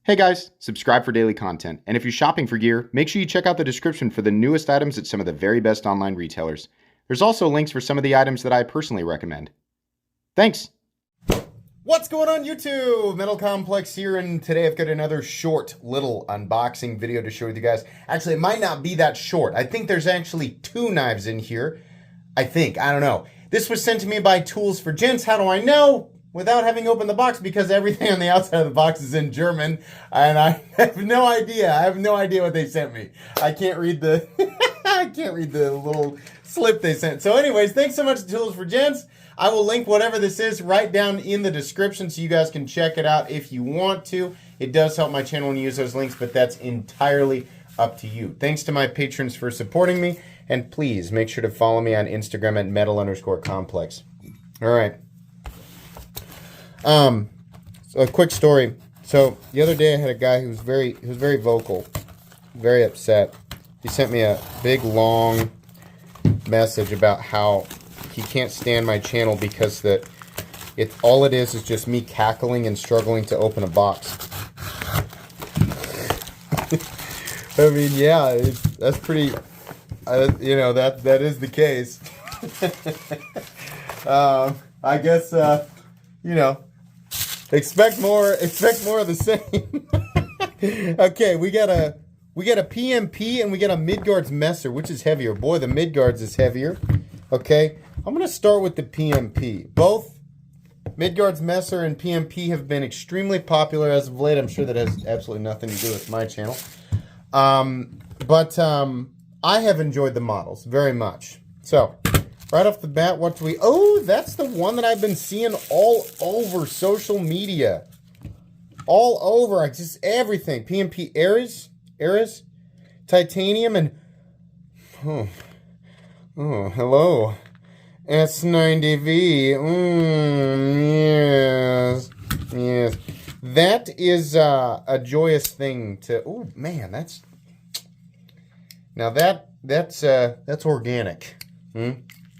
Hey guys, subscribe for daily content. And if you're shopping for gear, make sure you check out the description for the newest items at some of the very best online retailers. There's also links for some of the items that I personally recommend. Thanks! What's going on YouTube? Metal Complex here, and today I've got another short little unboxing video to share with you guys. Actually, it might not be that short. I think there's actually two knives in here. I don't know. This was sent to me by Tools for Gents. How do I know? Without having opened the box, because everything on the outside of the box is in German, and I have no idea. I have no idea what they sent me. I can't read the I can't read the little slip they sent. So anyways, thanks so much to Tools for Gents. I will link whatever this is right down in the description so you guys can check it out if you want to. It does help my channel when you use those links, but that's entirely up to you. Thanks to my patrons for supporting me, and please make sure to follow me on Instagram at metal_complex. All right. So a quick story. So the other day I had a guy who was very vocal, very upset. He sent me a big long message about how he can't stand my channel because all it is just me cackling and struggling to open a box. I mean, yeah, that's pretty. You know, that is the case. I guess you know. Expect more of the same. Okay, we got a PMP and we got a Midgards Messer. Which is heavier? Boy, the Midgards is heavier. Okay, I'm gonna start with the PMP. Both Midgards Messer and PMP have been extremely popular as of late. I'm sure that has absolutely nothing to do with my channel. But I have enjoyed the models very much. So, right off the bat, what do we... Oh, that's the one that I've been seeing all over social media. All over. Just everything. PMP Ares, titanium, and... Oh, hello. S90V. Yes. That is a joyous thing to... Oh, man, that's... Now that's organic.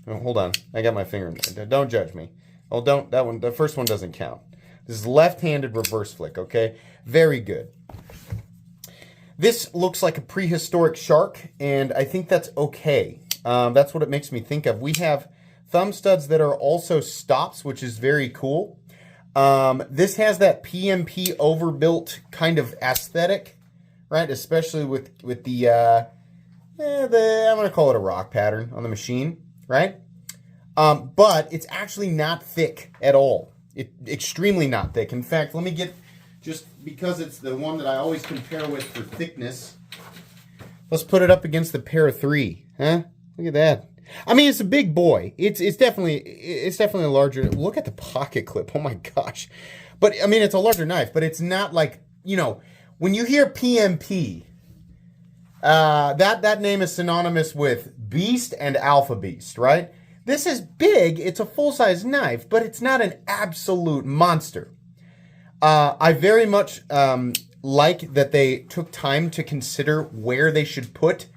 Oh, hold on. I got my finger in there. Don't judge me. Oh, don't. That one. The first one doesn't count. This is left-handed reverse flick, okay? Very good. This looks like a prehistoric shark, and I think that's okay. That's what it makes me think of. We have thumb studs that are also stops, which is very cool. This has that PMP overbuilt kind of aesthetic, right? Especially with the I'm going to call it a rock pattern on the machine. Right? But it's actually not thick at all. Extremely not thick. In fact, let me get, just because it's the one that I always compare with for thickness, let's put it up against the Para 3. Huh? Look at that. I mean, it's a big boy. It's definitely a larger. Look at the pocket clip. Oh my gosh. But I mean, it's a larger knife, but it's not like, you know, when you hear PMP, that name is synonymous with Beast and Alpha Beast, right? This is big. It's a full-size knife, but it's not an absolute monster. I very much like that they took time to consider where they should put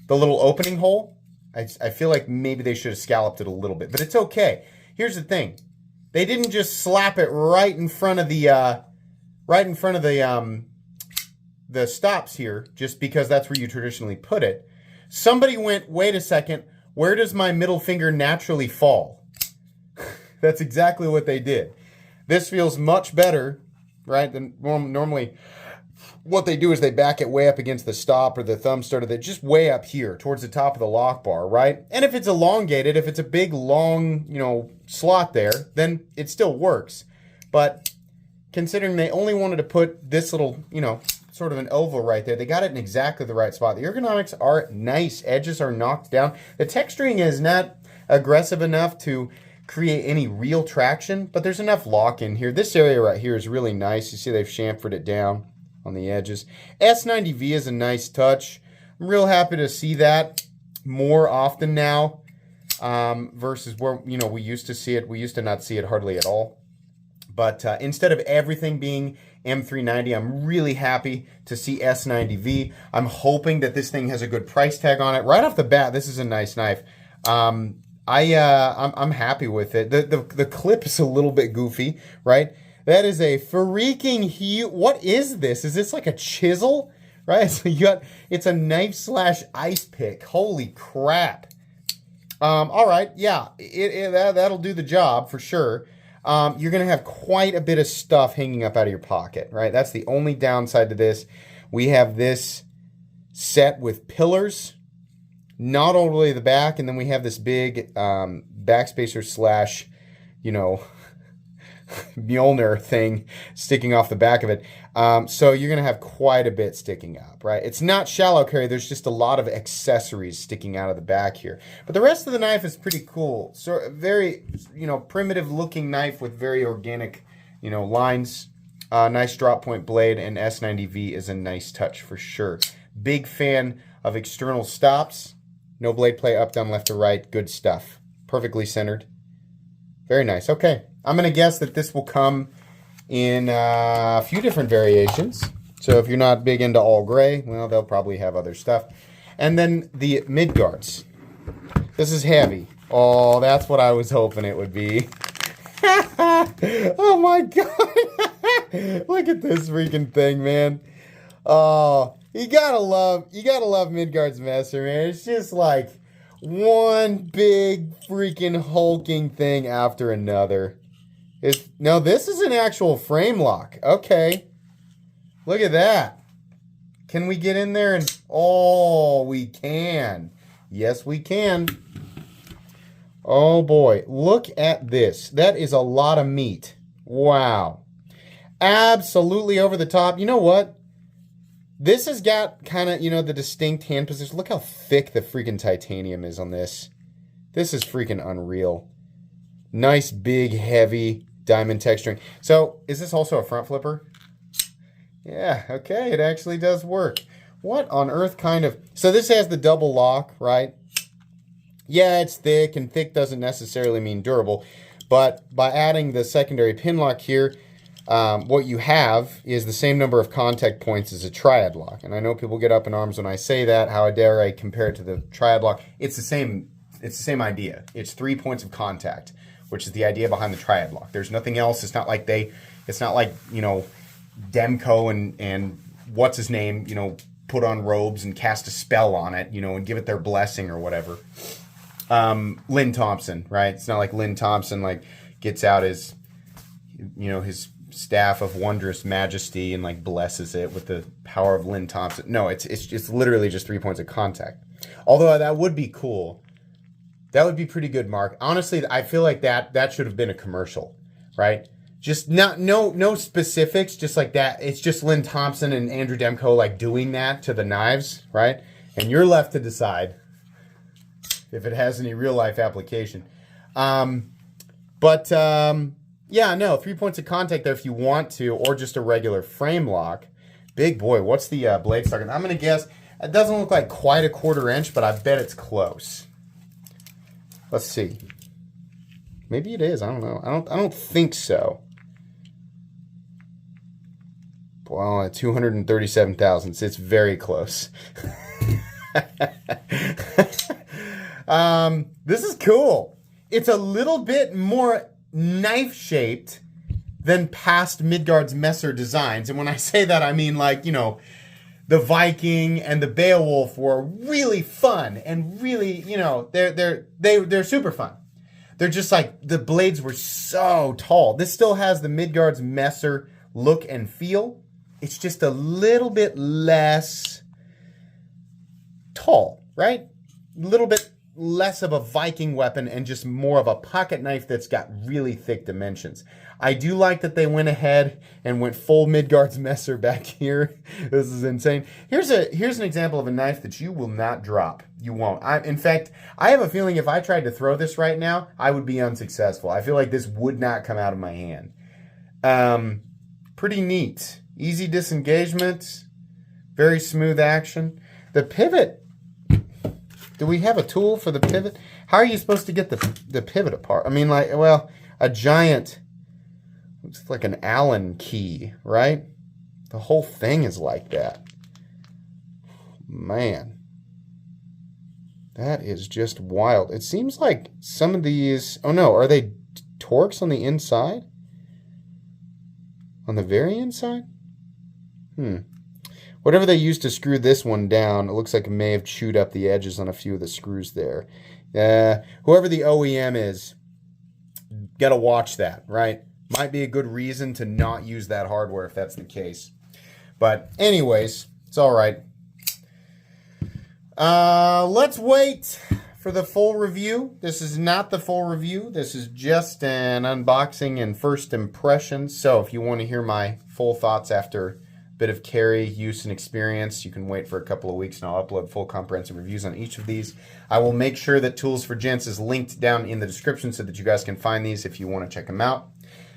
the little opening hole. I feel like maybe they should have scalloped it a little bit, but it's okay. Here's the thing. They didn't just slap it right in front of the stops here, just because that's where you traditionally put it. Somebody went, wait a second, where does my middle finger naturally fall? That's exactly what they did. This feels much better, right, than normally. What they do is they back it way up against the stop or the thumb starter, that just way up here towards the top of the lock bar, right? And if it's elongated, if it's a big, long, you know, slot there, then it still works. But considering they only wanted to put this little, you know, sort of an oval right there, they got it in exactly the right spot. The ergonomics are nice. Edges are knocked down. The texturing is not aggressive enough to create any real traction, but there's enough lock in here. This area right here is really nice. You see they've chamfered it down on the edges. S90V is a nice touch. I'm real happy to see that more often now, versus where, you know, we used to see it. We used to not see it hardly at all. But instead of everything being M390, I'm really happy to see S90V. I'm hoping that this thing has a good price tag on it. Right off the bat, this is a nice knife. I'm happy with it. The clip is a little bit goofy, right? That is a freaking huge... What is this? Is this like a chisel? Right? So it's a knife slash ice pick. Holy crap. All right. Yeah, that'll do the job for sure. You're going to have quite a bit of stuff hanging up out of your pocket, right? That's the only downside to this. We have this set with pillars, not all the way to the back, and then we have this big backspacer slash, Mjolnir thing sticking off the back of it. So you're going to have quite a bit sticking up, right? It's not shallow carry. There's just a lot of accessories sticking out of the back here. But the rest of the knife is pretty cool. So very, primitive looking knife with very organic, lines. Nice drop point blade, and S90V is a nice touch for sure. Big fan of external stops. No blade play up, down, left, or right. Good stuff. Perfectly centered. Very nice. Okay. I'm going to guess that this will come in a few different variations. So if you're not big into all gray, well, they'll probably have other stuff. And then the Midgards. This is heavy. Oh, that's what I was hoping it would be. Oh my God. Look at this freaking thing, man. Oh, you gotta love Midgard's Messer, man. It's just like one big freaking hulking thing after another. Now this is an actual frame lock. Okay. Look at that. Can we get in there and... Oh, we can. Yes, we can. Oh boy. Look at this. That is a lot of meat. Wow. Absolutely over the top. You know what? This has got kind of, the distinct hand position. Look how thick the freaking titanium is on this. This is freaking unreal. Nice, big, heavy diamond texturing. So, is this also a front flipper? Yeah, okay, it actually does work. What on earth kind of... So this has the double lock, right? Yeah, it's thick, and thick doesn't necessarily mean durable. But by adding the secondary pin lock here, what you have is the same number of contact points as a triad lock. And I know people get up in arms when I say that. How dare I compare it to the triad lock? It's the same idea. It's 3 points of contact, which is the idea behind the triad lock. There's nothing else. It's not like Demko and what's his name, put on robes and cast a spell on it, and give it their blessing or whatever. Lynn Thompson, right? It's not like Lynn Thompson gets out his his staff of wondrous majesty and blesses it with the power of Lynn Thompson. No, it's literally just 3 points of contact. Although that would be cool. That would be pretty good, Mark. Honestly, I feel like that should have been a commercial, right? Just no specifics, just like that. It's just Lynn Thompson and Andrew Demko doing that to the knives, right? And you're left to decide if it has any real life application. Yeah, no, 3 points of contact there if you want to, or just a regular frame lock. Big boy, what's the blade stock? I'm gonna guess it doesn't look like quite a 1/4 inch, but I bet it's close. Let's see. Maybe it is. I don't know. I don't think so. Well, at 237 thousandths, it's very close. This is cool. It's a little bit more knife-shaped than past Midgard's Messer designs. And when I say that, I mean the Viking and the Beowulf were really fun and really, they're super fun. They're just the blades were so tall. This still has the Midgard's Messer look and feel. It's just a little bit less tall, right? A little bit less of a Viking weapon and just more of a pocket knife that's got really thick dimensions. I do like that they went ahead and went full Midgard's Messer back here. This is insane. Here's an example of a knife that you will not drop. You won't. In fact, I have a feeling if I tried to throw this right now, I would be unsuccessful. I feel like this would not come out of my hand. Pretty neat. Easy disengagement. Very smooth action. The pivot. Do we have a tool for the pivot? How are you supposed to get the pivot apart? I mean, a giant... Looks like an Allen key, right? The whole thing is like that. Man. That is just wild. It seems like some of these... Oh, no. Are they Torx on the inside? On the very inside? Whatever they used to screw this one down, it looks like it may have chewed up the edges on a few of the screws there. Whoever the OEM is, got to watch that, right? Might be a good reason to not use that hardware if that's the case. But anyways, it's all right. Let's wait for the full review. This is not the full review. This is just an unboxing and first impressions. So if you want to hear my full thoughts after a bit of carry, use, and experience, you can wait for a couple of weeks and I'll upload full comprehensive reviews on each of these. I will make sure that Tools for Gents is linked down in the description so that you guys can find these if you want to check them out.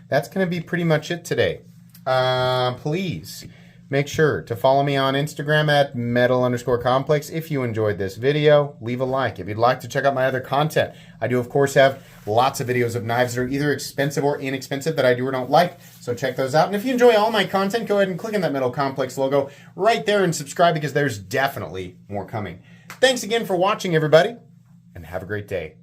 That's going to be pretty much it today. Please make sure to follow me on Instagram at metal_complex. If you enjoyed this video, leave a like. If you'd like to check out my other content, I do, of course, have lots of videos of knives that are either expensive or inexpensive that I do or don't like. So check those out. And if you enjoy all my content, go ahead and click on that Metal Complex logo right there and subscribe because there's definitely more coming. Thanks again for watching, everybody, and have a great day.